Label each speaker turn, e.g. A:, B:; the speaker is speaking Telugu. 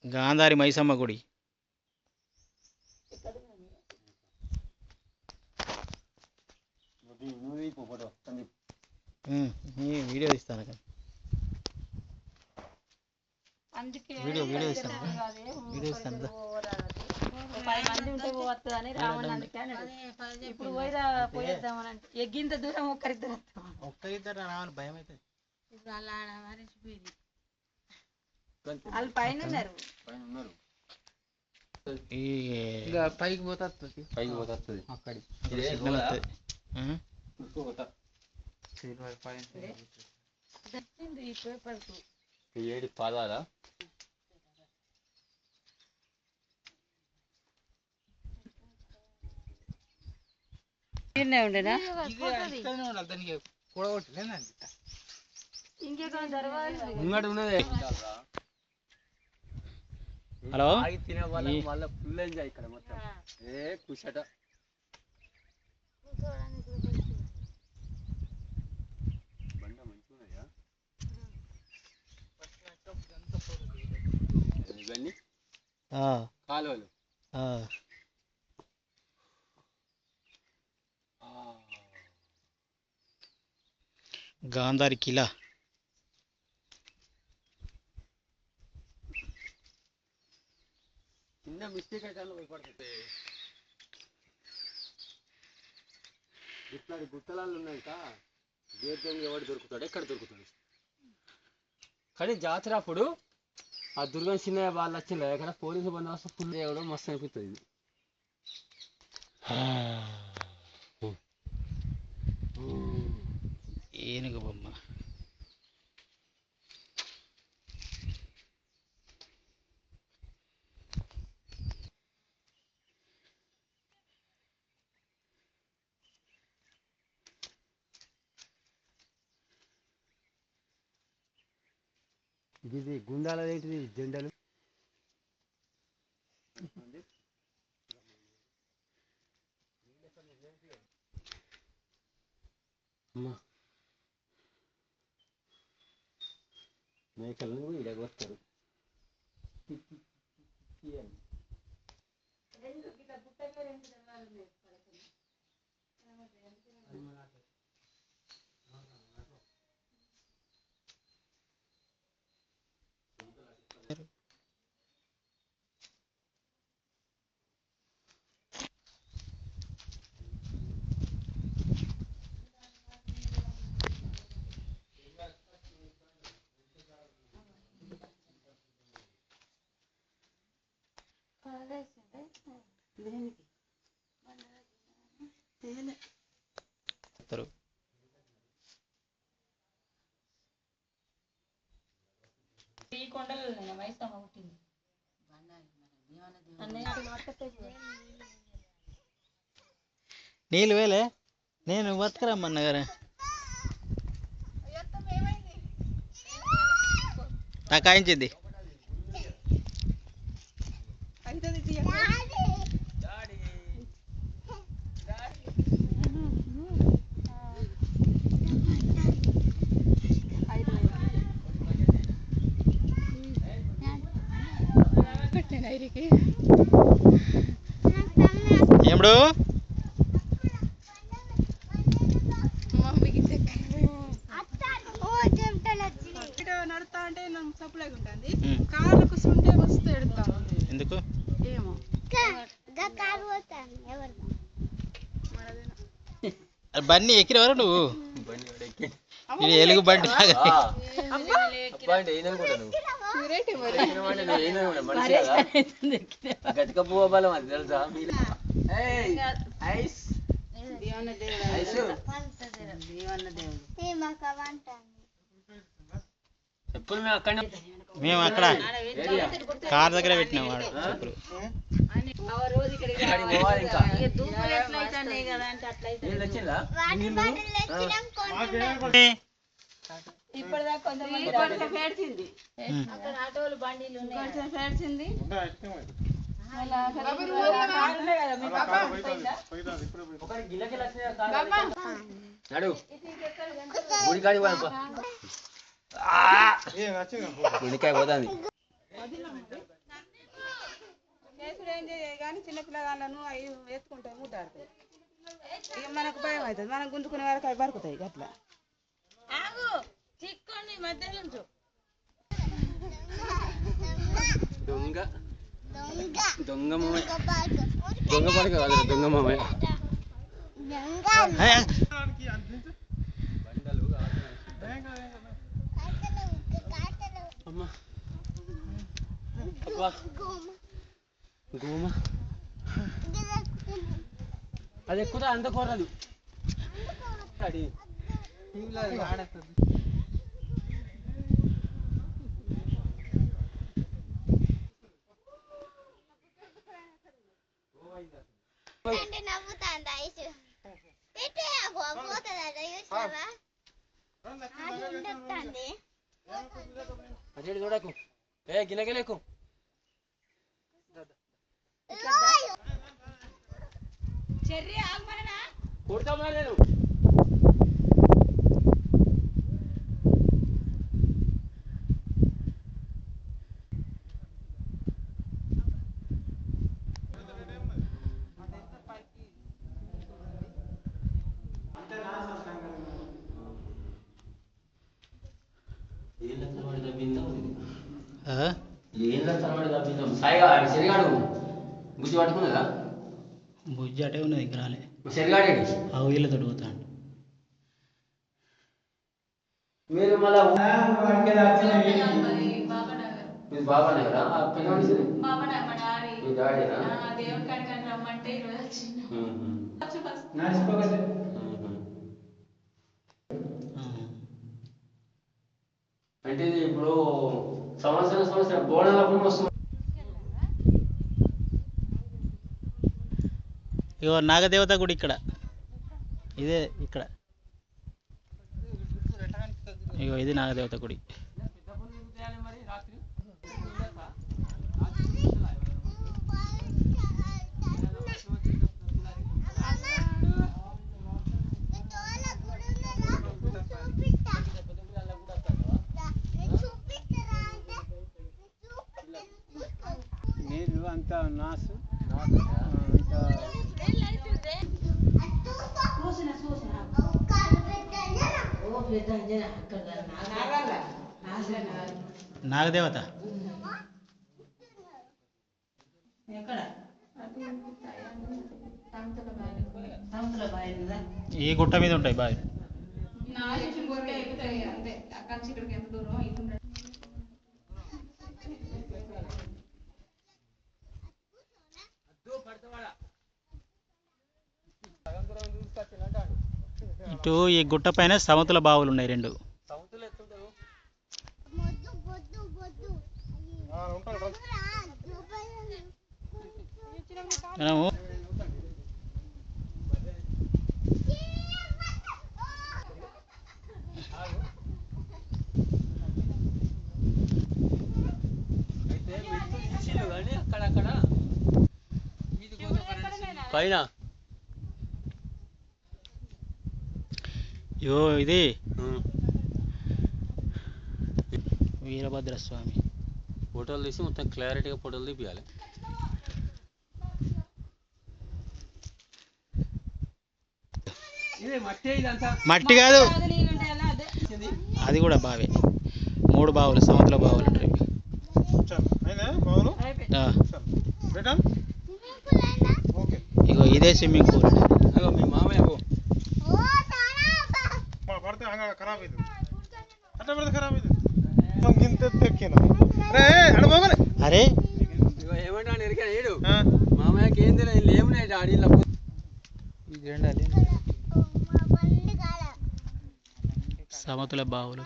A: గాంధారి మైసమ్మ గుడి. వీడియో తీస్తాను కదా, వీడియో తీస్తాను
B: ఇప్పుడు పోయేద్దామని ఎగ్గింత దూరం ఒక్కరిద్దరు
A: రావాలి, భయం అవుతుంది.
B: వాళ్ళు పైన ఉన్నారు,
A: పైకి పోతుంది అక్కడికి
C: ఏడు పాదాలా
B: ఉండేనా
A: హలో
C: తినే వాళ్ళ మళ్ళీ ఫుల్ ఎంజాయ్ ఇక్కడ మొత్తం కుషట బండ మంచిగా ఇవన్నీ కాలువలు
A: గాంధారి కిలా.
C: చిన్న మిస్టేక్ అయితే భయపడుతుంది. ఇట్లాంటి గుట్టలాలు ఉన్నాక గేదెం ఎవడు దొరుకుతాడు, ఎక్కడ దొరుకుతాడు. కానీ జాతర అప్పుడు ఆ దుర్గం చిన్న వాళ్ళు వచ్చింది ఎక్కడ పోలీసు బందోబస్తు ఫుల్ చేయడం మస్తు అనిపిస్తుంది.
A: ఏనుగు బొమ్మ.
C: ఇది గుండాల ఏంటిది జెండాలు మేకలను ఇడగొస్తారు.
B: ఈ కొండలు మైసమ్మ పుట్టింది.
A: నీళ్ళు వేలే, నేను బతకరమ్మన్న గారు టకాయించింది. ఏమడు
D: నడుతా అంటే నాకు సప్లై ఉంటుంది, కార్లు కూర్చుంటే వస్తూ ఎడుతా.
A: ఎందుకు
D: ఏమో
A: బండి ఎక్కినవరా నువ్వు? ఇది ఎలుగు బండి
C: గతిక పువ్వ బలం అది తెలుసా? చెప్పులు మేము అక్కడ
A: కార్ దగ్గర పెట్టినాం వాడు చెప్పులు.
B: ఇప్పటిదాకా పేర్చింది, ఆటోలు బండిలు కొంచెం పేర్చింది.
C: గుడికాడి గుడికాయ పోతుంది.
D: చిన్న పిల్లగాళ్ళను అవి ఎత్తుకుంటాయి ముద్దాడుతాయి. ఇక మనకు భయం అవుతుంది, మనం గుంజుకునే వరకు అవి బరుకుతాయి అట్లా.
C: దొంగ దొంగ మామయ్య, దొంగ పడక కాదు దొంగ మామయ్య. అమ్మా అబ్బా గోమ అది ఎక్కువ అంత కోరదు అది అదే చూడకు ఏ గిలగలేకు కొడతామా నేను బుజ్జి పట్టుకున్నదా
A: బుజ్జి అటే ఉన్నది ఇంకా రాలే.
C: సరిగాడేది
A: ఆ వీళ్ళతో పోతాడు.
C: మీరు మళ్ళా మీరు బాబా నగరా మీ డాడీనా అంటే ఇది ఇప్పుడు సంవత్సరం బోనాలప్పుడు వస్తుంది.
A: ఇగో నాగదేవత గుడి ఇక్కడ, ఇదే ఇక్కడ, ఇగో ఇది నాగదేవత గుడి.
C: నీళ్ళు అంతా నాసు
A: నాగదేవత ఈ గుట్ట మీద ఉంటాయి బావి. ఇటు ఈ గుట్ట పైన సమతుల బావులు ఉన్నాయి రెండు. మనము
C: పైన
A: యో ఇది వీరభద్రస్వామి
C: ఫోటోలు తీసి మొత్తం క్లారిటీగా ఫోటోలు తీపియాలి.
A: మట్టి కాదు, అది కూడా బావే. 3 బావులు, సమతుల బావులు ఉంటాయి. ఇగో ఇదే స్విమ్మింగ్ పూల్.
C: మీ మామయ్య
A: అరే
C: ఏమంటాను ఎరికా ఏడు మామయ్యకి ఏం తెలియదు ఏమున్నాయి డాడీలో
A: సమతుల బావులు.